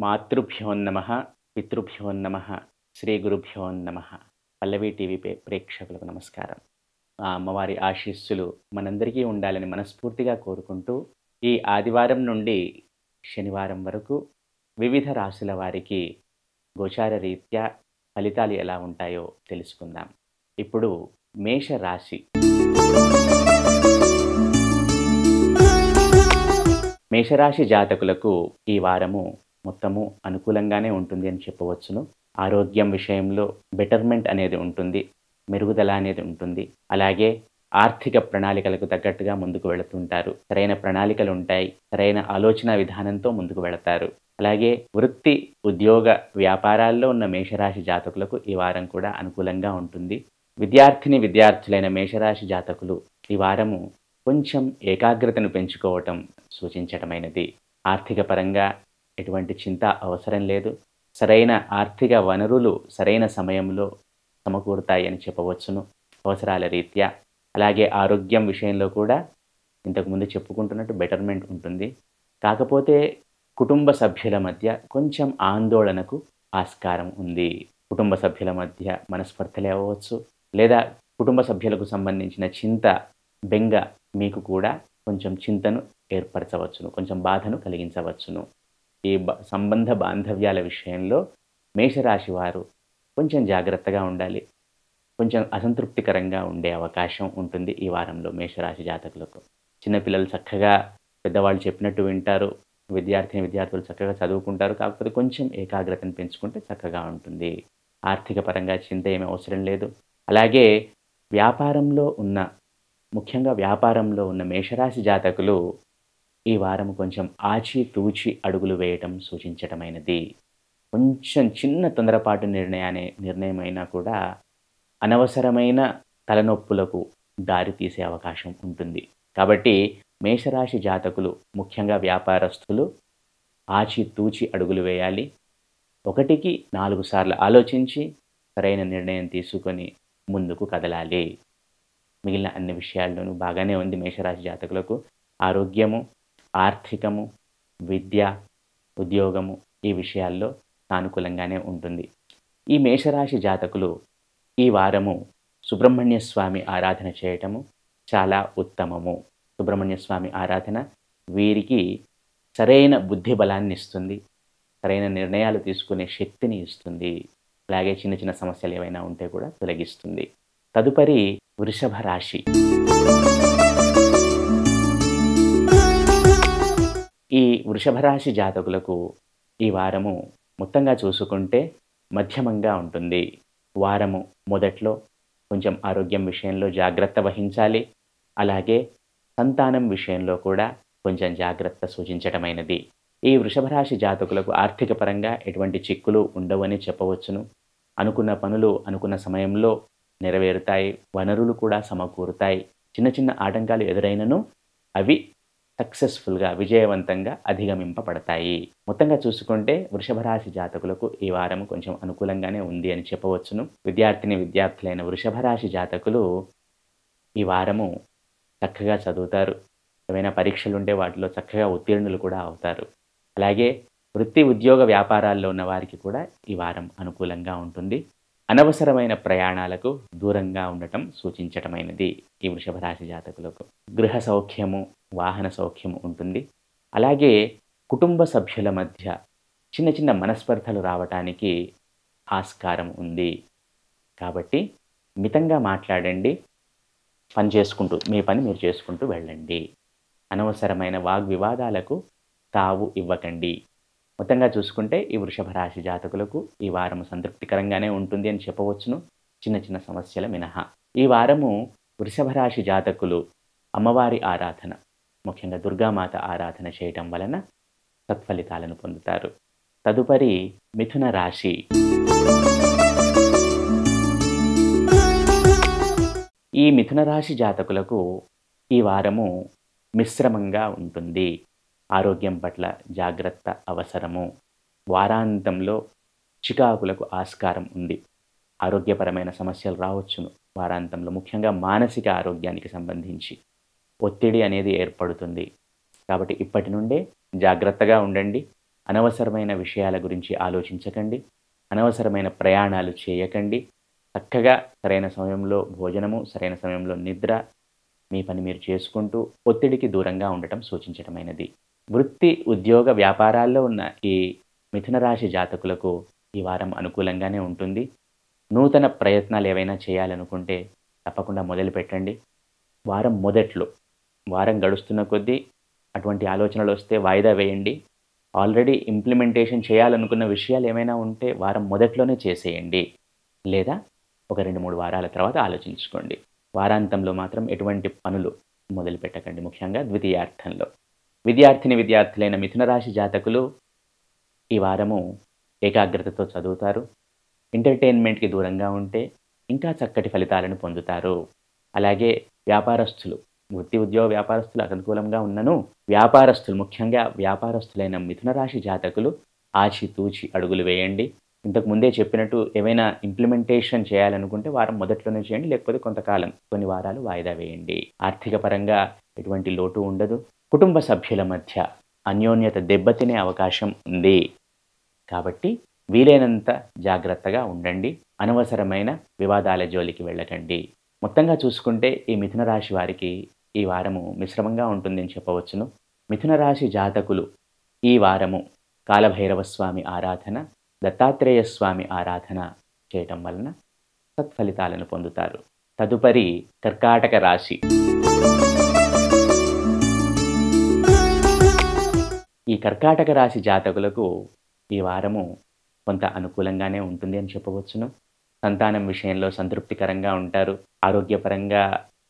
మాతృభ్యో నమః, పితృభ్యో నమః, శ్రీ గురుభ్యో నమః. పల్లవి టీవీ ప్రేక్షకులకు నమస్కారం. ఆ అమ్మవారి ఆశీస్సులు మనందరికీ ఉండాలని మనస్ఫూర్తిగా కోరుకుంటూ, ఈ ఆదివారం నుండి శనివారం వరకు వివిధ రాశుల వారికి గోచార రీత్యా ఫలితాలు ఎలా ఉంటాయో తెలుసుకుందాం. ఇప్పుడు మేష రాశి. మేషరాశి జాతకులకు ఈ వారము మొత్తము అనుకూలంగానే ఉంటుంది అని చెప్పవచ్చును. ఆరోగ్యం విషయంలో బెటర్మెంట్ అనేది ఉంటుంది, మెరుగుదల అనేది ఉంటుంది. అలాగే ఆర్థిక ప్రణాళికలకు తగ్గట్టుగా ముందుకు వెళుతుంటారు. సరైన ప్రణాళికలు ఉంటాయి, సరైన ఆలోచన విధానంతో ముందుకు వెళతారు. అలాగే వృత్తి, ఉద్యోగ, వ్యాపారాల్లో ఉన్న మేషరాశి జాతకులకు ఈ వారం కూడా అనుకూలంగా ఉంటుంది. విద్యార్థులైన మేషరాశి జాతకులు ఈ వారము కొంచెం ఏకాగ్రతను పెంచుకోవటం సూచించటమైనది. ఆర్థిక పరంగా ఎటువంటి చింత అవసరం లేదు. సరైన ఆర్థిక వనరులు సరైన సమయంలో సమకూరుతాయి అని చెప్పవచ్చును అవసరాల రీత్యా. అలాగే ఆరోగ్యం విషయంలో కూడా ఇంతకుముందు చెప్పుకుంటున్నట్టు బెటర్మెంట్ ఉంటుంది. కాకపోతే కుటుంబ సభ్యుల మధ్య కొంచెం ఆందోళనకు ఆస్కారం ఉంది. కుటుంబ సభ్యుల మధ్య మనస్పర్ధలే అవ్వచ్చు, లేదా కుటుంబ సభ్యులకు సంబంధించిన చింత, బెంగ మీకు కూడా కొంచెం చింతను ఏర్పరచవచ్చును, కొంచెం బాధను కలిగించవచ్చును. ఈ సంబంధ బాంధవ్యాల విషయంలో మేషరాశి వారు కొంచెం జాగ్రత్తగా ఉండాలి. కొంచెం అసంతృప్తికరంగా ఉండే అవకాశం ఉంటుంది ఈ వారంలో మేషరాశి జాతకులకు. చిన్నపిల్లలు చక్కగా పెద్దవాళ్ళు చెప్పినట్టు వింటారు, విద్యార్థులు చక్కగా చదువుకుంటారు. కాకపోతే కొంచెం ఏకాగ్రతను పెంచుకుంటే చక్కగా ఉంటుంది. ఆర్థిక పరంగా చింత ఏమీ అవసరం లేదు. అలాగే ముఖ్యంగా వ్యాపారంలో ఉన్న మేషరాశి జాతకులు ఈ వారం కొంచెం ఆచితూచి అడుగులు వేయటం సూచించటమైనది. కొంచెం చిన్న తొందరపాటు నిర్ణయమైనా కూడా అనవసరమైన తలనొప్పులకు దారితీసే అవకాశం ఉంటుంది. కాబట్టి మేషరాశి జాతకులు, ముఖ్యంగా వ్యాపారస్తులు ఆచితూచి అడుగులు వేయాలి. 1కి 4 సార్లు ఆలోచించి సరైన నిర్ణయం తీసుకొని ముందుకు కదలాలి. మిగిలిన అన్ని విషయాల్లోనూ బాగానే ఉంది మేషరాశి జాతకులకు. ఆరోగ్యము, ఆర్థికము, విద్య, ఉద్యోగము ఈ విషయాల్లో సానుకూలంగానే ఉంటుంది. ఈ మేషరాశి జాతకులు ఈ వారము సుబ్రహ్మణ్య స్వామి ఆరాధన చేయటము చాలా ఉత్తమము. సుబ్రహ్మణ్య స్వామి ఆరాధన వీరికి సరైన బుద్ధి బలాన్ని ఇస్తుంది, సరైన నిర్ణయాలు తీసుకునే శక్తిని ఇస్తుంది. అలాగే చిన్న చిన్న సమస్యలు ఏవైనా ఉంటే కూడా తొలగిస్తుంది. తదుపరి వృషభ రాశి. ఈ వృషభ రాశి జాతకులకు ఈ వారము మొత్తంగా చూసుకుంటే మధ్యమంగా ఉంటుంది. వారము మొదట్లో కొంచెం ఆరోగ్యం విషయంలో జాగ్రత్త వహించాలి. అలాగే సంతానం విషయంలో కూడా కొంచెం జాగ్రత్త సూచించటమైనది. ఈ వృషభ రాశి జాతకులకు ఆర్థిక పరంగా ఎటువంటి చిక్కులు ఉండవని చెప్పవచ్చును. అనుకున్న పనులు అనుకున్న సమయంలో నెరవేరుతాయి, వనరులు కూడా సమకూరుతాయి. చిన్న చిన్న ఆటంకాలు ఎదురైనను అవి సక్సెస్ఫుల్గా, విజయవంతంగా అధిగమింపబడతాయి. మొత్తంగా చూసుకుంటే వృషభ రాశి జాతకులకు ఈ వారం కొంచెం అనుకూలంగానే ఉంది అని చెప్పవచ్చును. విద్యార్థులైన వృషభ రాశి జాతకులు ఈ వారము చక్కగా చదువుతారు. ఏమైనా పరీక్షలు ఉంటే వాటిలో చక్కగా ఉత్తీర్ణులు కూడా అవుతారు. అలాగే వృత్తి, ఉద్యోగ, వ్యాపారాల్లో ఉన్న వారికి కూడా ఈ వారం అనుకూలంగా ఉంటుంది. అనవసరమైన ప్రయాణాలకు దూరంగా ఉండటం సూచించటమైనది ఈ వృషభ రాశి జాతకులకు. గృహ సౌఖ్యము, వాహన సౌఖ్యము ఉంటుంది. అలాగే కుటుంబ సభ్యుల మధ్య చిన్న చిన్న మనస్పర్ధలు రావటానికి ఆస్కారం ఉంది. కాబట్టి మితంగా మాట్లాడండి, మీ పని మీరు చేసుకుంటూ వెళ్ళండి. అనవసరమైన వాగ్వివాదాలకు తావు ఇవ్వకండి. మొత్తంగా చూసుకుంటే ఈ వృషభ రాశి జాతకులకు ఈ వారం సంతృప్తికరంగానే ఉంటుంది అని చెప్పవచ్చును, చిన్న చిన్న సమస్యల మినహా. ఈ వారము వృషభ రాశి జాతకులు అమ్మవారి ఆరాధన, ముఖ్యంగా దుర్గామాత ఆరాధన చేయటం వలన సత్ఫలితాలను పొందుతారు. తదుపరి మిథున రాశి. ఈ మిథున రాశి జాతకులకు ఈ వారము మిశ్రమంగా ఉంటుంది. ఆరోగ్యం పట్ల జాగ్రత్త అవసరము. వారాంతంలో చికాకులకు ఆస్కారం ఉంది. ఆరోగ్యపరమైన సమస్యలు రావచ్చును వారాంతంలో, ముఖ్యంగా మానసిక ఆరోగ్యానికి సంబంధించి ఒత్తిడి అనేది ఏర్పడుతుంది. కాబట్టి ఇప్పటి నుండే జాగ్రత్తగా ఉండండి. అనవసరమైన విషయాల గురించి ఆలోచించకండి. అనవసరమైన ప్రయాణాలు చేయకండి. చక్కగా సరైన సమయంలో భోజనము, సరైన సమయంలో నిద్ర, మీ పని మీరు చేసుకుంటూ ఒత్తిడికి దూరంగా ఉండటం సూచించటమైనది. వృత్తి, ఉద్యోగ, వ్యాపారాల్లో ఉన్న ఈ మిథున రాశి జాతకులకు ఈ వారం అనుకూలంగానే ఉంటుంది. నూతన ప్రయత్నాలు ఏవైనా చేయాలనుకుంటే తప్పకుండా మొదలుపెట్టండి. వారం మొదట్లో, వారం గడుస్తున్న కొద్దీ అటువంటి ఆలోచనలు వస్తే వాయిదా వేయండి. ఆల్రెడీ ఇంప్లిమెంటేషన్ చేయాలనుకున్న విషయాలు ఏమైనా ఉంటే వారం మొదట్లోనే చేసేయండి. లేదా ఒక 2-3 వారాల తర్వాత ఆలోచించుకోండి. వారాంతంలో మాత్రం ఎటువంటి పనులు మొదలుపెట్టకండి, ముఖ్యంగా ద్వితీయార్థంలో. విద్యార్థులైన మిథున రాశి జాతకులు ఈ వారము ఏకాగ్రతతో చదువుతారు. ఎంటర్టైన్మెంట్‌కి దూరంగా ఉంటే ఇంకా చక్కటి ఫలితాలను పొందుతారు. అలాగే వ్యాపారస్తులు, వృత్తి, ఉద్యోగ వ్యాపారస్తులకు అనుకూలంగా ఉన్నను, ముఖ్యంగా వ్యాపారస్తులైన మిథున రాశి జాతకులు ఆచితూచి అడుగులు వేయండి. ఇంతకు ముందే చెప్పినట్టు ఏవైనా ఇంప్లిమెంటేషన్ చేయాలనుకుంటే వారం మొదట్లోనే చేయండి. లేకపోతే కొంతకాలం, కొన్ని వారాలు వాయిదా వేయండి. ఆర్థిక పరంగా ఎటువంటి లోటు ఉండదు. కుటుంబ సభ్యుల మధ్య అన్యోన్యత దెబ్బతినే అవకాశం ఉంది. కాబట్టి వీలైనంత జాగ్రత్తగా ఉండండి. అనవసరమైన వివాదాల జోలికి వెళ్ళకండి. మొత్తంగా చూసుకుంటే ఈ మిథున రాశి వారికి ఈ వారము మిశ్రమంగా ఉంటుందని చెప్పవచ్చును. మిథున రాశి జాతకులు ఈ వారము కాలభైరవ స్వామి ఆరాధన, దత్తాత్రేయ స్వామి ఆరాధన చేయటం వలన సత్ఫలితాలను పొందుతారు. తదుపరి కర్కాటక రాశి. ఈ కర్కాటక రాశి జాతకులకు ఈ వారము కొంత అనుకూలంగానే ఉంటుంది అని చెప్పవచ్చును. సంతానం విషయంలో సంతృప్తికరంగా ఉంటారు. ఆరోగ్యపరంగా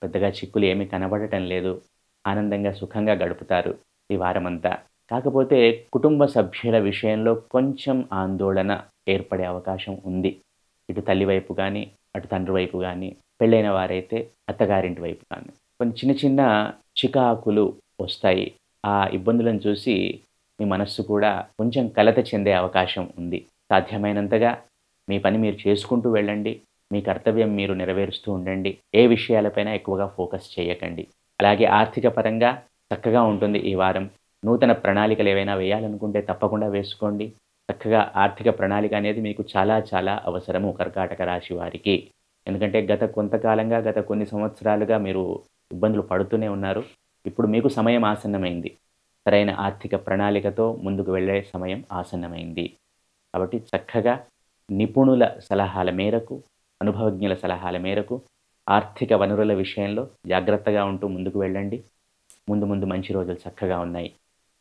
పెద్దగా చిక్కులు ఏమీ కనబడటం లేదు. ఆనందంగా, సుఖంగా గడుపుతారు ఈ వారమంతా. కాకపోతే కుటుంబ సభ్యుల విషయంలో కొంచెం ఆందోళన ఏర్పడే అవకాశం ఉంది. ఇటు తల్లి వైపు కానీ, అటు తండ్రి వైపు కానీ, పెళ్ళైన వారైతే అత్తగారింటి వైపు కానీ కొన్ని చిన్న చిన్న చికాకులు వస్తాయి. ఆ ఇబ్బందులను చూసి మీ మనస్సు కూడా కొంచెం కలత చెందే అవకాశం ఉంది. సాధ్యమైనంతగా మీ పని మీరు చేసుకుంటూ వెళ్ళండి. మీ కర్తవ్యం మీరు నెరవేరుస్తూ ఉండండి. ఏ విషయాలపైన ఎక్కువగా ఫోకస్ చేయకండి. అలాగే ఆర్థిక పరంగా చక్కగా ఉంటుంది ఈ వారం. నూతన ప్రణాళికలు ఏవైనా వేయాలనుకుంటే తప్పకుండా వేసుకోండి. చక్కగా ఆర్థిక ప్రణాళిక అనేది మీకు చాలా చాలా అవసరము కర్కాటక రాశి వారికి. ఎందుకంటే గత కొన్ని సంవత్సరాలుగా మీరు ఇబ్బందులు పడుతూనే ఉన్నారు. ఇప్పుడు మీకు సమయం ఆసన్నమైంది. సరైన ఆర్థిక ప్రణాళికతో ముందుకు వెళ్ళే సమయం ఆసన్నమైంది. కాబట్టి చక్కగా నిపుణుల సలహాల మేరకు, అనుభవజ్ఞుల సలహాల మేరకు ఆర్థిక వనరుల విషయంలో జాగ్రత్తగా ఉంటూ ముందుకు వెళ్ళండి. ముందు మంచి రోజులు చక్కగా ఉన్నాయి.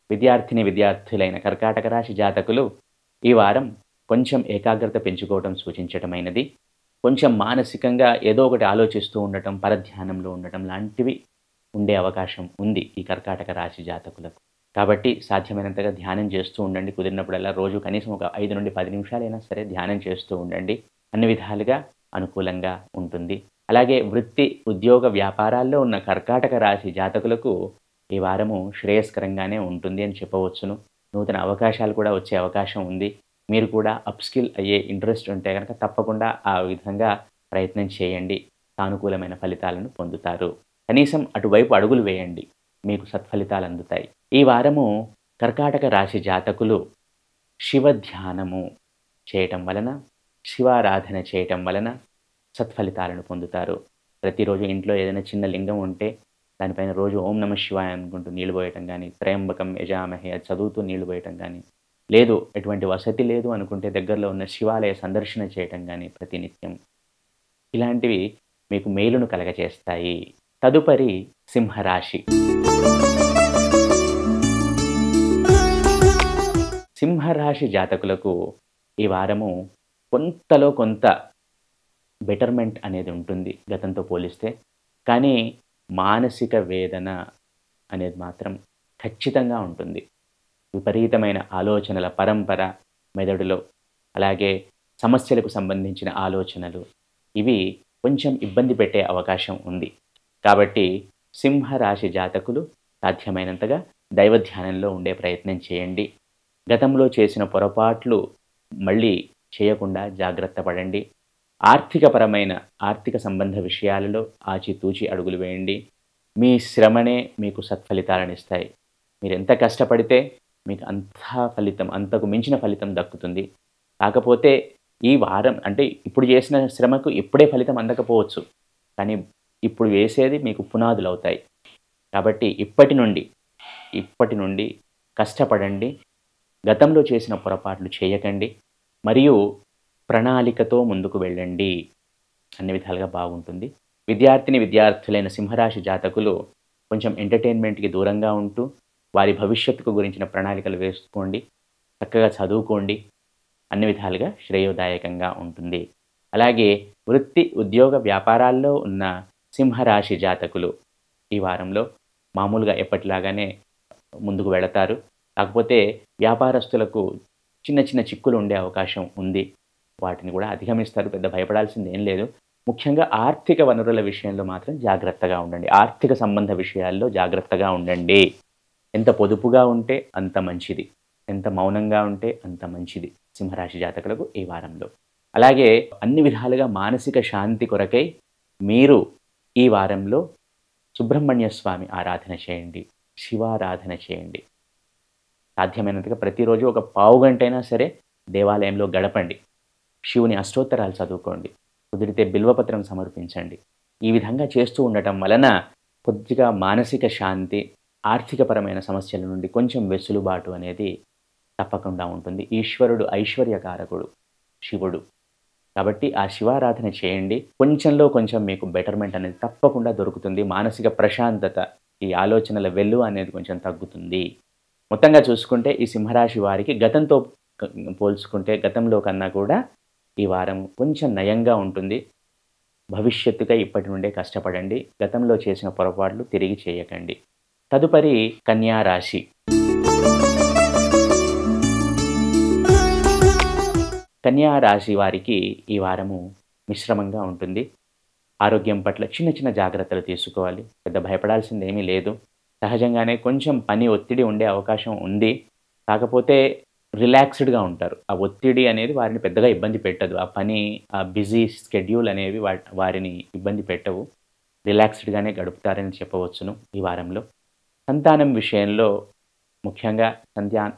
విద్యార్థులైన కర్కాటక రాశి జాతకులు ఈ వారం కొంచెం ఏకాగ్రత పెంచుకోవడం సూచించటమైనది. కొంచెం మానసికంగా ఏదో ఒకటి ఆలోచిస్తూ ఉండటం, పరధ్యానంలో ఉండటం లాంటివి ఉండే అవకాశం ఉంది ఈ కర్కాటక రాశి జాతకులకు. కాబట్టి సాధ్యమైనంతగా ధ్యానం చేస్తూ ఉండండి. కుదిరినప్పుడల్లా రోజు కనీసం ఒక 5 నుండి 10 నిమిషాలైనా సరే ధ్యానం చేస్తూ ఉండండి. అన్ని విధాలుగా అనుకూలంగా ఉంటుంది. అలాగే వృత్తి, ఉద్యోగ వ్యాపారాల్లో ఉన్న కర్కాటక రాశి జాతకులకు ఈ వారము శ్రేయస్కరంగానే ఉంటుంది అని చెప్పవచ్చును. నూతన అవకాశాలు కూడా వచ్చే అవకాశం ఉంది. మీరు కూడా అప్‌స్కిల్ అయ్యే ఇంట్రెస్ట్ ఉంటే గనక తప్పకుండా ఆ విధంగా ప్రయత్నం చేయండి. సానుకూలమైన ఫలితాలను పొందుతారు. కనీసం అటువైపు అడుగులు వేయండి. మీకు సత్ఫలితాలు అందుతాయి. ఈ వారము కర్కాటక రాశి జాతకులు శివ ధ్యానము చేయటం వలన, శివారాధన చేయటం వలన సత్ఫలితాలను పొందుతారు. ప్రతిరోజు ఇంట్లో ఏదైనా చిన్న లింగం ఉంటే దానిపైన రోజు ఓం నమః శివాయ అనుకుంటూ నీళ్లు పోయటం కానీ, త్రయంబకం యజామహే అది చదువుతూ నీళ్లు పోయటం కానీ, లేదు ఎటువంటి వసతి లేదు అనుకుంటే దగ్గరలో ఉన్న శివాలయ సందర్శన చేయటం కానీ ప్రతినిత్యం, ఇలాంటివి మీకు మేలును కలగచేస్తాయి. తదుపరి సింహరాశి. సింహరాశి జాతకులకు ఈ వారము కొంతలో కొంత బెటర్మెంట్ అనేది ఉంటుంది గతంతో పోలిస్తే. కానీ మానసిక వేదన అనేది మాత్రం ఖచ్చితంగా ఉంటుంది. విపరీతమైన ఆలోచనల పరంపర మెదడులో, అలాగే సమస్యలకు సంబంధించిన ఆలోచనలు, ఇవి కొంచెం ఇబ్బంది పెట్టే అవకాశం ఉంది. కాబట్టి సింహరాశి జాతకులు సాధ్యమైనంతగా దైవ ధ్యానంలో ఉండే ప్రయత్నం చేయండి. గతంలో చేసిన పొరపాట్లు మళ్ళీ చేయకుండా జాగ్రత్త పడండి. ఆర్థిక సంబంధ విషయాలలో ఆచితూచి అడుగులు వేయండి. మీ శ్రమనే మీకు సత్ఫలితాలను ఇస్తాయి. మీరు ఎంత కష్టపడితే మీకు అంతకు మించిన ఫలితం దక్కుతుంది. కాకపోతే ఈ వారం అంటే ఇప్పుడు చేసిన శ్రమకు ఇప్పుడే ఫలితం అందకపోవచ్చు. కానీ ఇప్పుడు వేసేది మీకు పునాదులవుతాయి. కాబట్టి ఇప్పటి నుండి కష్టపడండి. గతంలో చేసిన పొరపాట్లు చేయకండి. మరియు ప్రణాళికతో ముందుకు వెళ్ళండి. అన్ని విధాలుగా బాగుంటుంది. విద్యార్థులైన సింహరాశి జాతకులు కొంచెం ఎంటర్‌టైన్‌మెంట్‌కి దూరంగా ఉంటూ, వారి భవిష్యత్తుకు గురించిన ప్రణాళికలు వేసుకోండి. చక్కగా చదువుకోండి. అన్ని విధాలుగా శ్రేయోదాయకంగా ఉంటుంది. అలాగే వృత్తి, ఉద్యోగ, వ్యాపారాల్లో ఉన్న సింహరాశి జాతకులు ఈ వారంలో మామూలుగా ఎప్పటిలాగానే ముందుకు వెళతారు. కాకపోతే వ్యాపారస్తులకు చిన్న చిన్న చిక్కులు ఉండే అవకాశం ఉంది. వాటిని కూడా అధిగమిస్తారు. పెద్ద భయపడాల్సిందేం లేదు. ముఖ్యంగా ఆర్థిక వనరుల విషయంలో మాత్రం జాగ్రత్తగా ఉండండి. ఆర్థిక సంబంధ విషయాల్లో జాగ్రత్తగా ఉండండి. ఎంత పొదుపుగా ఉంటే అంత మంచిది. ఎంత మౌనంగా ఉంటే అంత మంచిది సింహరాశి జాతకులకు ఈ వారంలో. అలాగే అన్ని విధాలుగా మానసిక శాంతి కొరకై మీరు ఈ వారంలో సుబ్రహ్మణ్య స్వామి ఆరాధన చేయండి. శివారాధన చేయండి. సాధ్యమైనంతగా ప్రతిరోజు ఒక పావుగంటైనా సరే దేవాలయంలో గడపండి. శివుని అష్టోత్తరాలు చదువుకోండి. కుదిరితే బిల్వపత్రం సమర్పించండి. ఈ విధంగా చేస్తూ ఉండటం వలన కొద్దిగా మానసిక శాంతి, ఆర్థికపరమైన సమస్యల నుండి కొంచెం వెసులుబాటు అనేది తప్పకుండా ఉంటుంది. ఈశ్వరుడు ఐశ్వర్యకారకుడు శివుడు. కాబట్టి ఆ శివారాధన చేయండి. కొంచెంలో కొంచెం మీకు బెటర్‌మెంట్ అనేది తప్పకుండా దొరుకుతుంది. మానసిక ప్రశాంతత, ఈ ఆలోచనల వెల్లువ అనేది కొంచెం తగ్గుతుంది. మొత్తంగా చూసుకుంటే ఈ సింహరాశి వారికి గతంతో పోల్చుకుంటే గతంలో కన్నా కూడా ఈ వారం కొంచెం నయంగా ఉంటుంది. భవిష్యత్తుకై ఇప్పటి నుండే కష్టపడండి. గతంలో చేసిన పొరపాట్లు తిరిగి చేయకండి. తదుపరి కన్యా రాశి. కన్యా రాశి వారికి ఈ వారము మిశ్రమంగా ఉంటుంది. ఆరోగ్యం పట్ల చిన్న చిన్న జాగ్రత్తలు తీసుకోవాలి. పెద్ద భయపడాల్సిందేమీ లేదు. సహజంగానే కొంచెం పని ఒత్తిడి ఉండే అవకాశం ఉంది. కాకపోతే రిలాక్స్డ్‌గా ఉంటారు. ఆ ఒత్తిడి అనేది వారిని పెద్దగా ఇబ్బంది పెట్టదు. ఆ పని, ఆ బిజీ షెడ్యూల్ అనేవి వారిని ఇబ్బంది పెట్టవు. రిలాక్స్డ్‌గానే గడుపుతారని చెప్పవచ్చును ఈ వారంలో. సంతానం విషయంలో ముఖ్యంగా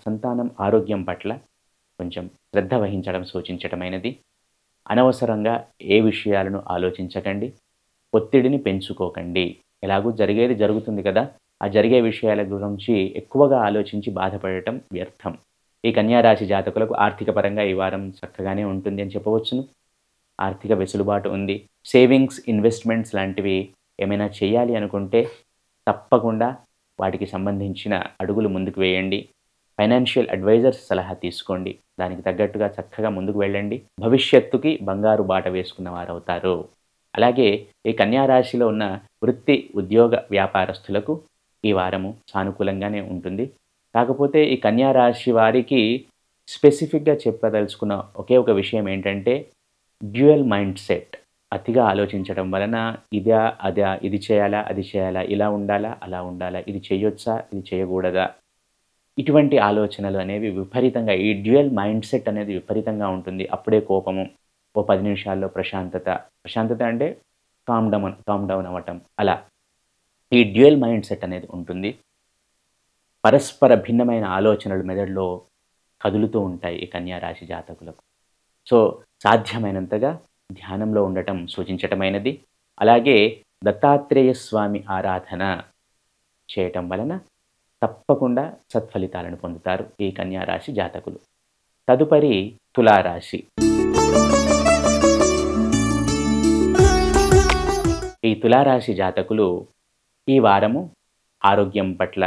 సంతానం ఆరోగ్యం పట్ల కొంచెం శ్రద్ధ వహించడం సూచించటమైనది. అనవసరంగా ఏ విషయాలను ఆలోచించకండి. ఒత్తిడిని పెంచుకోకండి. ఎలాగూ జరిగేది జరుగుతుంది కదా! ఆ జరిగే విషయాల గురించి ఎక్కువగా ఆలోచించి బాధపడటం వ్యర్థం. ఈ కన్యా రాశి జాతకులకు ఆర్థిక పరంగా ఈ వారం చక్కగానే ఉంటుంది అని చెప్పవచ్చును. ఆర్థిక వెసులుబాటు ఉంది. సేవింగ్స్, ఇన్వెస్ట్‌మెంట్స్ లాంటివి ఏమైనా చేయాలి అనుకుంటే తప్పకుండా వాటికి సంబంధించిన అడుగులు ముందుకు వేయండి. ఫైనాన్షియల్ అడ్వైజర్స్ సలహా తీసుకోండి. దానికి తగ్గట్టుగా చక్కగా ముందుకు వెళ్ళండి. భవిష్యత్తుకి బంగారు బాట వేసుకున్న వారవుతారు. అలాగే ఈ కన్యా రాశిలో ఉన్న వృత్తి, ఉద్యోగ, వ్యాపారస్తులకు ఈ వారము సానుకూలంగానే ఉంటుంది. కాకపోతే ఈ కన్యా రాశి వారికి స్పెసిఫిక్‌గా చెప్పదలుచుకున్న ఒకే ఒక విషయం ఏంటంటే డ్యూయల్ మైండ్ సెట్. అతిగా ఆలోచించడం వలన ఇదా, అదా, ఇది చేయాలా, అది చేయాలా, ఇలా ఉండాలా, అలా ఉండాలా, ఇది చేయొచ్చా, ఇది చేయకూడదా, ఇటువంటి ఆలోచనలు అనేవి విపరీతంగా ఈ డ్యూయల్ మైండ్ సెట్ అనేది విపరీతంగా ఉంటుంది. అప్పుడే కోపము, ఓ 10 నిమిషాల్లో ప్రశాంతత అంటే కామ్ డౌన్ అవ్వటం అలా. ఈ డ్యూయల్ మైండ్ సెట్ అనేది ఉంటుంది. పరస్పర భిన్నమైన ఆలోచనలు మెదడులో కదులుతూ ఉంటాయి ఈ కన్యా రాశి జాతకులకు. సో, సాధ్యమైనంతగా ధ్యానంలో ఉండటం సూచించటమైనది. అలాగే దత్తాత్రేయ స్వామి ఆరాధన చేయటం వలన తప్పకుండా సత్ఫలితాలను పొందుతారు ఈ కన్యా రాశి జాతకులు. తదుపరి తులారాశి. ఈ తులారాశి జాతకులు ఈ వారము ఆరోగ్యం పట్ల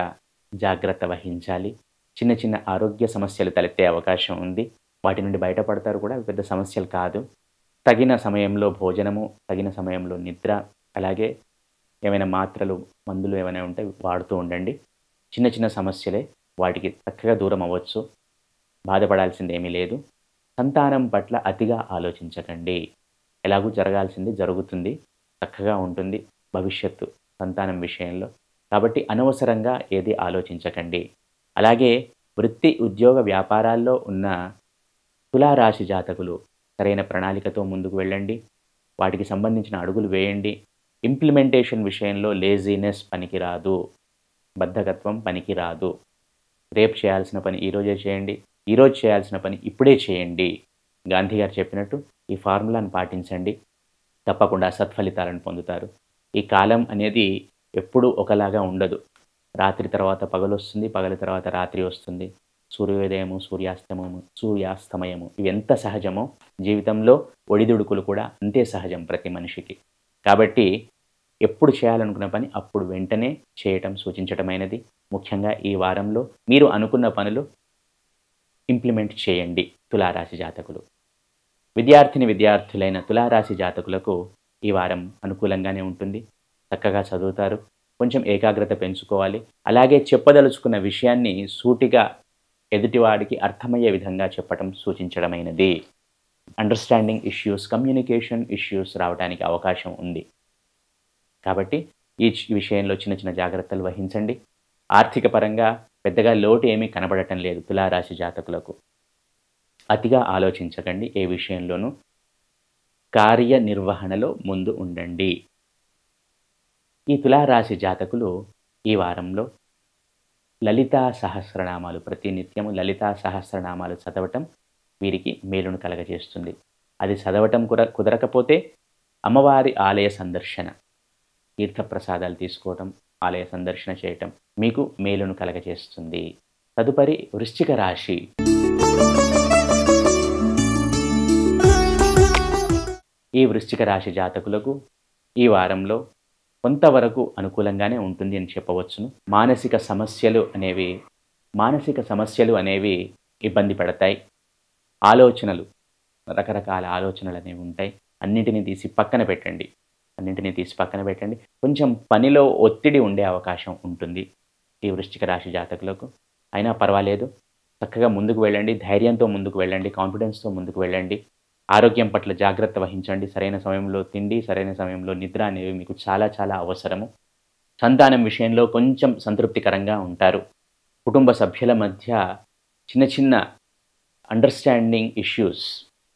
జాగ్రత్త వహించాలి. చిన్న చిన్న ఆరోగ్య సమస్యలు తలెత్తే అవకాశం ఉంది. వాటి నుండి బయటపడతారు కూడా. అవి పెద్ద సమస్యలు కాదు. తగిన సమయంలో భోజనము, తగిన సమయంలో నిద్ర, అలాగే ఏమైనా మాత్రలు, మందులు ఏమైనా ఉంటే వాడుతూ ఉండండి. చిన్న చిన్న సమస్యలే, వాటికి చక్కగా దూరం అవ్వచ్చు. బాధపడాల్సిందేమీ లేదు. సంతానం పట్ల అతిగా ఆలోచించకండి. ఎలాగూ జరగాల్సింది జరుగుతుంది. చక్కగా ఉంటుంది భవిష్యత్తు సంతానం విషయంలో. కాబట్టి అనవసరంగా ఏది ఆలోచించకండి. అలాగే వృత్తి, ఉద్యోగ, వ్యాపారాల్లో ఉన్న తులారాశి జాతకులు సరైన ప్రణాళికతో ముందుకు వెళ్ళండి. వాటికి సంబంధించిన అడుగులు వేయండి. ఇంప్లిమెంటేషన్ విషయంలో లేజీనెస్ పనికిరాదు. బద్ధకత్వం పనికిరాదు. రేపు చేయాల్సిన పని ఈరోజే చేయండి. ఈరోజు చేయాల్సిన పని ఇప్పుడే చేయండి. గాంధీ గారు చెప్పినట్టు ఈ ఫార్ములాను పాటించండి. తప్పకుండా సత్ఫలితాలను పొందుతారు. ఈ కాలం అనేది ఎప్పుడూ ఒకలాగా ఉండదు. రాత్రి తర్వాత పగలొస్తుంది. పగలు తర్వాత రాత్రి వస్తుంది. సూర్యోదయము, సూర్యాస్తమయము ఇవి ఎంత సహజమో జీవితంలో ఒడిదుడుకులు కూడా అంతే సహజం ప్రతి మనిషికి. కాబట్టి ఎప్పుడు చేయాలనుకున్న పని అప్పుడు వెంటనే చేయటం సూచించటమైనది. ముఖ్యంగా ఈ వారంలో మీరు అనుకున్న పనులు ఇంప్లిమెంట్ చేయండి తులారాశి జాతకులు. విద్యార్థులైన తులారాశి జాతకులకు ఈ వారం అనుకూలంగానే ఉంటుంది. చక్కగా చదువుతారు. కొంచెం ఏకాగ్రత పెంచుకోవాలి. అలాగే చెప్పదలుచుకున్న విషయాన్ని సూటిగా ఎదుటివాడికి అర్థమయ్యే విధంగా చెప్పటం సూచించడమైనది. అండర్స్టాండింగ్ ఇష్యూస్, కమ్యూనికేషన్ ఇష్యూస్ రావడానికి అవకాశం ఉంది. కాబట్టి ఈ విషయంలో చిన్న చిన్న జాగ్రత్తలు వహించండి. ఆర్థిక పరంగా పెద్దగా లోటు ఏమీ కనబడటం లేదు తులారాశి జాతకులకు. అతిగా ఆలోచించకండి. ఏ విషయంలోనూ కార్యనిర్వహణలో ముందు ఉండండి. ఈ తులారాశి జాతకులు ఈ వారంలో లలితా సహస్రనామాలు ప్రతినిత్యము లలితా సహస్రనామాలు చదవటం వీరికి మేలును కలగజేస్తుంది. అది చదవటం కుదరకపోతే అమ్మవారి ఆలయ సందర్శన, తీర్థప్రసాదాలు తీసుకోవటం, ఆలయ సందర్శన చేయటం మీకు మేలును కలగజేస్తుంది. తదుపరి వృశ్చిక రాశి. ఈ వృశ్చిక రాశి జాతకులకు ఈ వారంలో కొంతవరకు అనుకూలంగానే ఉంటుంది అని చెప్పవచ్చును. మానసిక సమస్యలు అనేవి ఇబ్బంది పడతాయి. రకరకాల ఆలోచనలు అనేవి ఉంటాయి. అన్నింటినీ తీసి పక్కన పెట్టండి. కొంచెం పనిలో ఒత్తిడి ఉండే అవకాశం ఉంటుంది ఈ వృశ్చిక రాశి జాతకులకు. అయినా పర్వాలేదు, చక్కగా ముందుకు వెళ్ళండి. ధైర్యంతో ముందుకు వెళ్ళండి. కాన్ఫిడెన్స్తో ముందుకు వెళ్ళండి. ఆరోగ్యం పట్ల జాగ్రత్త వహించండి. సరైన సమయంలో తిండి, సరైన సమయంలో నిద్ర అనేవి మీకు చాలా చాలా అవసరము. సంతానం విషయంలో కొంచెం సంతృప్తికరంగా ఉంటారు. కుటుంబ సభ్యుల మధ్య చిన్న చిన్న అండర్స్టాండింగ్ ఇష్యూస్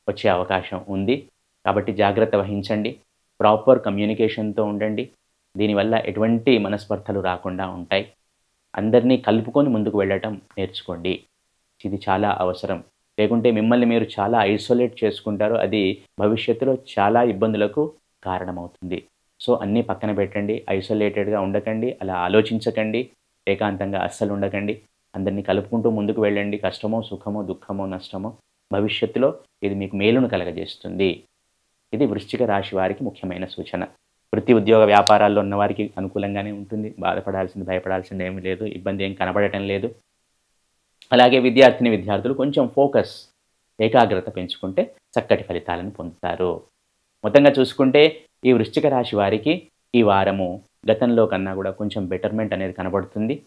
వచ్చే అవకాశం ఉంది. కాబట్టి జాగ్రత్త వహించండి. ప్రాపర్ కమ్యూనికేషన్తో ఉండండి. దీనివల్ల ఎటువంటి మనస్పర్ధలు రాకుండా ఉంటాయి. అందరినీ కలుపుకొని ముందుకు వెళ్ళటం నేర్చుకోండి. ఇది చాలా అవసరం. లేకుంటే మిమ్మల్ని మీరు చాలా ఐసోలేట్ చేసుకుంటారు. అది భవిష్యత్తులో చాలా ఇబ్బందులకు కారణమవుతుంది. సో అన్నీ పక్కన పెట్టండి. ఐసోలేటెడ్గా ఉండకండి. అలా ఆలోచించకండి. ఏకాంతంగా అస్సలు ఉండకండి. అందరినీ కలుపుకుంటూ ముందుకు వెళ్ళండి. కష్టమో, సుఖమో, దుఃఖమో, నష్టమో భవిష్యత్తులో ఇది మీకు మేలును కలగజేస్తుంది. ఇది వృశ్చిక రాశి వారికి ముఖ్యమైన సూచన. వృత్తి, ఉద్యోగ, వ్యాపారాల్లో ఉన్న వారికి అనుకూలంగానే ఉంటుంది. భయపడాల్సింది ఏమీ లేదు. ఇబ్బంది ఏం కనబడటం లేదు. అలాగే విద్యార్థులు కొంచెం ఫోకస్, ఏకాగ్రత పెంచుకుంటే చక్కటి ఫలితాలను పొందుతారు. మొత్తంగా చూసుకుంటే ఈ వృశ్చిక రాశి వారికి ఈ వారము గతంలో కన్నా కూడా కొంచెం బెటర్మెంట్ అనేది కనబడుతుంది.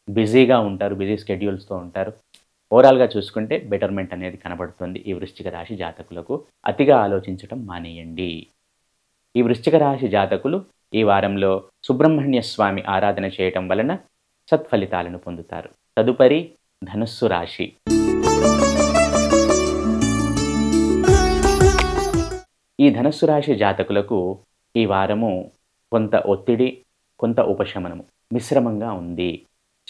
బిజీగా ఉంటారు. బిజీ స్కెడ్యూల్స్తో ఉంటారు. ఓవరాల్గా చూసుకుంటే బెటర్మెంట్ అనేది కనబడుతుంది ఈ వృశ్చిక రాశి జాతకులకు. అతిగా ఆలోచించటం మానేయండి. ఈ వృశ్చిక రాశి జాతకులు ఈ వారంలో సుబ్రహ్మణ్య స్వామి ఆరాధన చేయటం వలన సత్ఫలితాలను పొందుతారు. తదుపరి ధనుస్సు రాశి. ఈ ధనుస్సు రాశి జాతకులకు ఈ వారము కొంత ఒత్తిడి, కొంత ఉపశమనము మిశ్రమంగా ఉంది.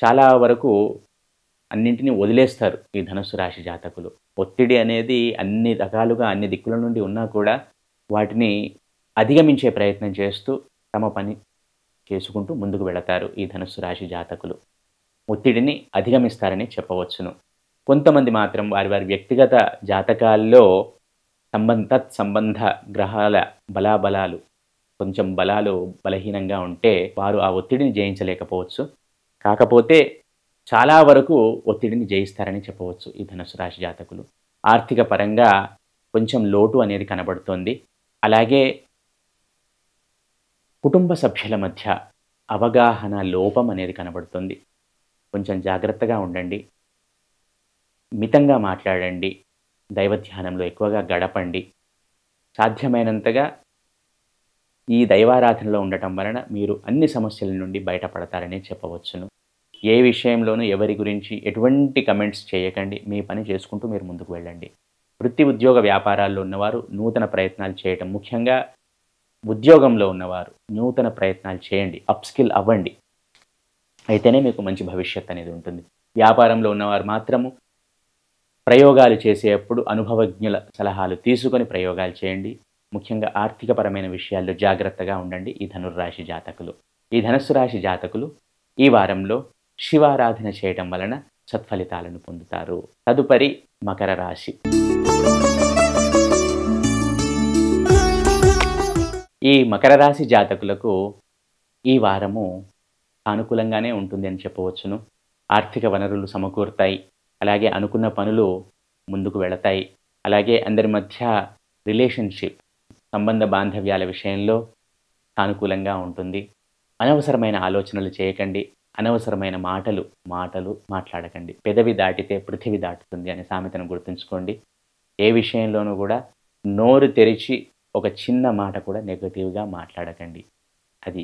చాలా వరకు అన్నింటినీ వదిలేస్తారు ఈ ధనుస్సు రాశి జాతకులు. ఒత్తిడి అనేది అన్ని రకాలుగా అన్ని దిక్కుల నుండి ఉన్నా కూడా వాటిని అధిగమించే ప్రయత్నం చేస్తూ తమ పని చేసుకుంటూ ముందుకు వెళతారు ఈ ధనుస్సు రాశి జాతకులు. ఒత్తిడిని అధిగమిస్తారని చెప్పవచ్చును. కొంతమంది మాత్రం వారి వ్యక్తిగత జాతకాల్లో సంబంధ గ్రహాల బలాలు కొంచెం బలహీనంగా ఉంటే వారు ఆ ఒత్తిడిని జయించలేకపోవచ్చు. కాకపోతే చాలా వరకు ఒత్తిడిని జయిస్తారని చెప్పవచ్చు ఈ ధనుస్సు రాశి జాతకులు. ఆర్థిక పరంగా కొంచెం లోటు అనేది కనబడుతోంది. అలాగే కుటుంబ సభ్యుల మధ్య అవగాహన లోపం అనేది కనబడుతుంది. కొంచెం జాగ్రత్తగా ఉండండి. మితంగా మాట్లాడండి. దైవ ధ్యానంలో ఎక్కువగా గడపండి. సాధ్యమైనంతగా ఈ దైవారాధనలో ఉండటం వలన మీరు అన్ని సమస్యల నుండి బయటపడతారని చెప్పవచ్చును. ఏ విషయంలోనూ ఎవరి గురించి ఎటువంటి కమెంట్స్ చేయకండి. మీ పని చేసుకుంటూ మీరు ముందుకు వెళ్ళండి. వృత్తి, ఉద్యోగ, వ్యాపారాల్లో ఉన్నవారు నూతన ప్రయత్నాలు చేయటం, ముఖ్యంగా ఉద్యోగంలో ఉన్నవారు నూతన ప్రయత్నాలు చేయండి. అప్స్కిల్ అవ్వండి. అయితేనే మీకు మంచి భవిష్యత్ అనేది ఉంటుంది. వ్యాపారంలో ఉన్నవారు మాత్రము ప్రయోగాలు చేసేటప్పుడు అనుభవజ్ఞుల సలహాలు తీసుకొని ప్రయోగాలు చేయండి. ముఖ్యంగా ఆర్థికపరమైన విషయాల్లో జాగ్రత్తగా ఉండండి ఈ ధనుర్రాశి జాతకులు. ఈ ధనస్సు రాశి జాతకులు ఈ వారంలో శివారాధన చేయటం వలన సత్ఫలితాలను పొందుతారు. తదుపరి మకర రాశి. ఈ మకర రాశి జాతకులకు ఈ వారము సానుకూలంగానే ఉంటుంది అని చెప్పవచ్చును. ఆర్థిక వనరులు సమకూరుతాయి. అలాగే అనుకున్న పనులు ముందుకు వెళతాయి. అలాగే అందరి మధ్య రిలేషన్షిప్ సంబంధ బాంధవ్యాల విషయంలో సానుకూలంగా ఉంటుంది. అనవసరమైన ఆలోచనలు చేయకండి. అనవసరమైన మాటలు మాట్లాడకండి. పెదవి దాటితే పృథివి దాటుతుంది అనే సామెతను గుర్తుంచుకోండి. ఏ విషయంలోనూ కూడా నోరు తెరిచి ఒక చిన్న మాట కూడా నెగటివ్గా మాట్లాడకండి. అది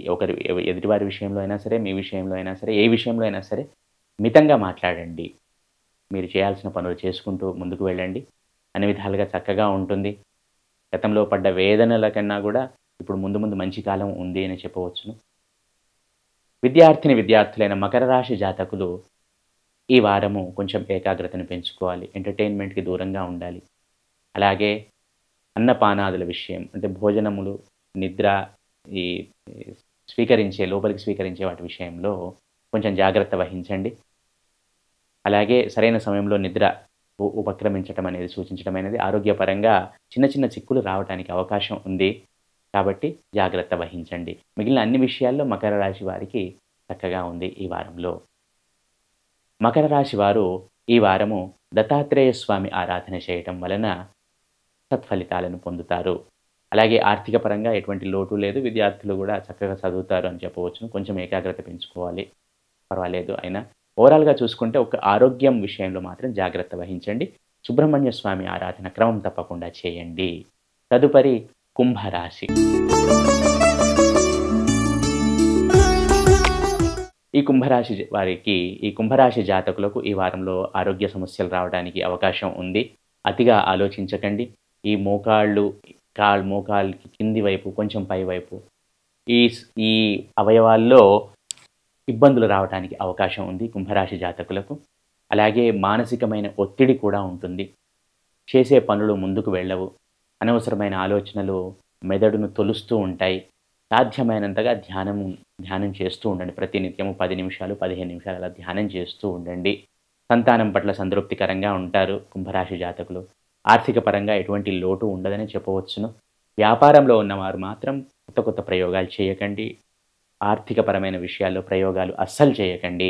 ఎదుటివారి విషయంలో అయినా సరే, మీ విషయంలో అయినా సరే, ఏ విషయంలో అయినా సరే మితంగా మాట్లాడండి. మీరు చేయాల్సిన పనులు చేసుకుంటూ ముందుకు వెళ్ళండి. అన్ని విధాలుగా చక్కగా ఉంటుంది. గతంలో పడ్డ వేదనల కన్నా కూడా ఇప్పుడు ముందు మంచి కాలం ఉంది అని చెప్పవచ్చును. విద్యార్థులైన మకర రాశి జాతకులు ఈ వారము కొంచెం ఏకాగ్రతను పెంచుకోవాలి. ఎంటర్టైన్మెంట్కి దూరంగా ఉండాలి. అలాగే అన్నపానాదుల విషయం అంటే భోజనములు, నిద్ర, ఈ లోపలికి స్వీకరించే వాటి విషయంలో కొంచెం జాగ్రత్త వహించండి. అలాగే సరైన సమయంలో నిద్ర ఉపక్రమించటం అనేది సూచించడం అనేది ఆరోగ్యపరంగా చిన్న చిక్కులు రావడానికి అవకాశం ఉంది. కాబట్టి జాగ్రత్త వహించండి. మిగిలిన అన్ని విషయాల్లో మకర రాశి వారికి చక్కగా ఉంది ఈ వారంలో. మకర రాశి వారు ఈ వారము దత్తాత్రేయ స్వామి ఆరాధన చేయటం వలన సత్ఫలితాలను పొందుతారు. అలాగే ఆర్థిక పరంగా ఎటువంటి లోటు లేదు. విద్యార్థులు కూడా చక్కగా చదువుతారు అని చెప్పవచ్చును. కొంచెం ఏకాగ్రత పెంచుకోవాలి, పర్వాలేదు. అయినా ఓవరాల్గా చూసుకుంటే ఒక ఆరోగ్యం విషయంలో మాత్రం జాగ్రత్త వహించండి. సుబ్రహ్మణ్య స్వామి ఆరాధన క్రమం తప్పకుండా చేయండి. తదుపరి కుంభరాశి. ఈ కుంభరాశి జాతకులకు ఈ వారంలో ఆరోగ్య సమస్యలు రావడానికి అవకాశం ఉంది. అతిగా ఆలోచించకండి. ఈ మోకాళ్ళకి కింది వైపు, కొంచెం పై వైపు ఈ అవయవాల్లో ఇబ్బందులు రావడానికి అవకాశం ఉంది కుంభరాశి జాతకులకు. అలాగే మానసికమైన ఒత్తిడి కూడా ఉంటుంది. చేసే పనులు ముందుకు వెళ్ళవు. అనవసరమైన ఆలోచనలు మెదడును తొలుస్తూ ఉంటాయి. సాధ్యమైనంతగా ధ్యానం చేస్తూ ఉండండి. ప్రతినిత్యము 10 నిమిషాలు 15 నిమిషాలు అలా ధ్యానం చేస్తూ ఉండండి. సంతానం పట్ల సంతృప్తికరంగా ఉంటారు కుంభరాశి జాతకులు. ఆర్థిక పరంగా ఎటువంటి లోటు ఉండదని చెప్పవచ్చును. వ్యాపారంలో ఉన్నవారు మాత్రం కొత్త ప్రయోగాలు చేయకండి. ఆర్థికపరమైన విషయాల్లో ప్రయోగాలు అస్సలు చేయకండి.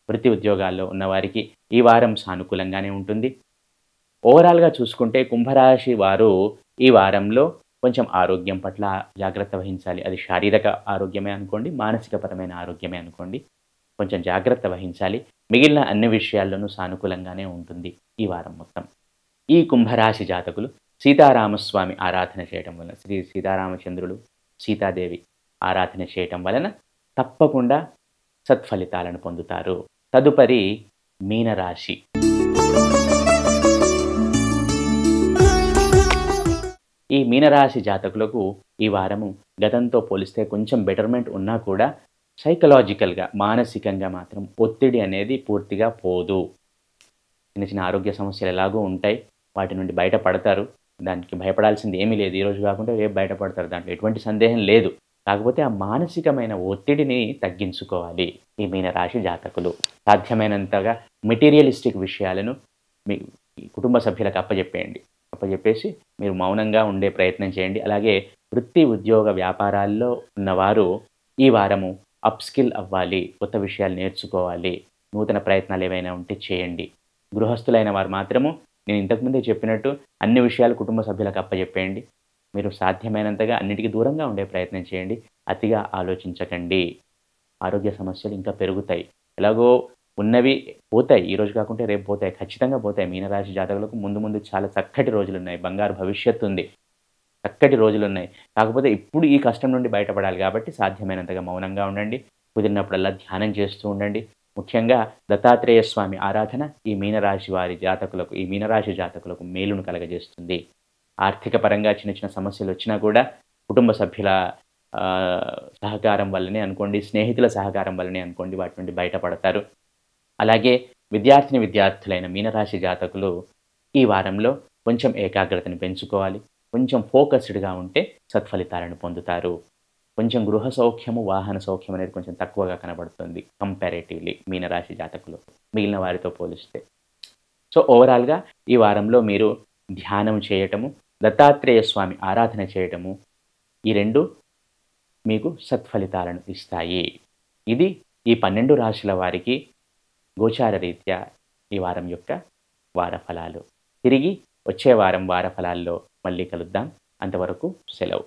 వృత్తి ఉద్యోగాల్లో ఉన్నవారికి ఈ వారం సానుకూలంగానే ఉంటుంది. ఓవరాల్గా చూసుకుంటే కుంభరాశి వారు ఈ వారంలో కొంచెం ఆరోగ్యం పట్ల జాగ్రత్త వహించాలి. అది శారీరక ఆరోగ్యమే అనుకోండి, మానసికపరమైన ఆరోగ్యమే అనుకోండి. కొంచెం జాగ్రత్త వహించాలి. మిగిలిన అన్ని విషయాల్లోనూ సానుకూలంగానే ఉంటుంది ఈ వారం మొత్తం. ఈ కుంభరాశి జాతకులు సీతారామస్వామి ఆరాధన చేయటం వలన, శ్రీ సీతారామచంద్రులు, సీతాదేవి ఆరాధన చేయటం వలన తప్పకుండా సత్ఫలితాలను పొందుతారు. తదుపరి మీనరాశి. ఈ మీనరాశి జాతకులకు ఈ వారము గతంతో పోలిస్తే కొంచెం బెటర్మెంట్ ఉన్నా కూడా సైకలాజికల్గా, మానసికంగా మాత్రం ఒత్తిడి అనేది పూర్తిగా పోదు. చిన్న ఆరోగ్య సమస్యలు ఎలాగో ఉంటాయి. వాటి నుండి బయటపడతారు. దానికి భయపడాల్సింది ఏమీ లేదు. ఈరోజు కాకుండా రేపు బయటపడతారు. దాంట్లో ఎటువంటి సందేహం లేదు. కాకపోతే ఆ మానసికమైన ఒత్తిడిని తగ్గించుకోవాలి ఈ మీనరాశి జాతకులు. సాధ్యమైనంతగా మెటీరియలిస్టిక్ విషయాలను మీ కుటుంబ సభ్యులకు అప్పజెప్పేసి మీరు మౌనంగా ఉండే ప్రయత్నం చేయండి. అలాగే వృత్తి ఉద్యోగ వ్యాపారాల్లో ఉన్నవారు ఈ వారము అప్స్కిల్ అవ్వాలి, కొత్త విషయాలు నేర్చుకోవాలి, నూతన ప్రయత్నాలు ఏవైనా ఉంటే చేయండి. గృహస్థులైన వారు మాత్రము నేను ఇంతకుముందే చెప్పినట్టు అన్ని విషయాలు కుటుంబ సభ్యులకు అప్పజెప్పేయండి. మీరు సాధ్యమైనంతగా అన్నిటికీ దూరంగా ఉండే ప్రయత్నం చేయండి. అతిగా ఆలోచించకండి. ఆరోగ్య సమస్యలు ఇంకా పెరుగుతాయి. ఎలాగో ఉన్నవి పోతాయి. ఈరోజు కాకుంటే రేపు పోతాయి, ఖచ్చితంగా పోతాయి. మీనరాశి జాతకులకు ముందు చాలా చక్కటి రోజులున్నాయి. బంగారు భవిష్యత్తు ఉంది. చక్కటి రోజులున్నాయి. కాకపోతే ఇప్పుడు ఈ కష్టం నుండి బయటపడాలి కాబట్టి సాధ్యమైనంతగా మౌనంగా ఉండండి. కుదిరినప్పుడల్లా ధ్యానం చేస్తూ ఉండండి. ముఖ్యంగా దత్తాత్రేయ స్వామి ఆరాధన ఈ మీనరాశి జాతకులకు మేలును కలగజేస్తుంది. ఆర్థిక పరంగా చిన్న సమస్యలు వచ్చినా కూడా కుటుంబ సభ్యుల సహకారం వల్లనే అనుకోండి, స్నేహితుల సహకారం వల్లనే అనుకోండి, వాటి నుండి బయటపడతారు. అలాగే విద్యార్థులైన మీనరాశి జాతకులు ఈ వారంలో కొంచెం ఏకాగ్రతను పెంచుకోవాలి. కొంచెం ఫోకస్డ్‌గా ఉంటే సత్ఫలితాలను పొందుతారు. కొంచెం గృహ సౌఖ్యము, వాహన సౌఖ్యం అనేది కొంచెం తక్కువగా కనబడుతుంది కంపారేటివ్‌లీ మీనరాశి జాతకులు మిగిలిన వారితో పోలిస్తే. సో, ఓవరాల్‌గా ఈ వారంలో మీరు ధ్యానం చేయటము, దత్తాత్రేయ స్వామి ఆరాధన చేయటము, ఈ 2 మీకు సత్ఫలితాలను ఇస్తాయి. ఇది ఈ 12 రాశుల వారికి గోచార రీత్యా ఈ వారం యొక్క వార ఫలాలు. తిరిగి వచ్చే వారం వార ఫలాల్లో మళ్ళీ కలుద్దాం. అంతవరకు సెలవు.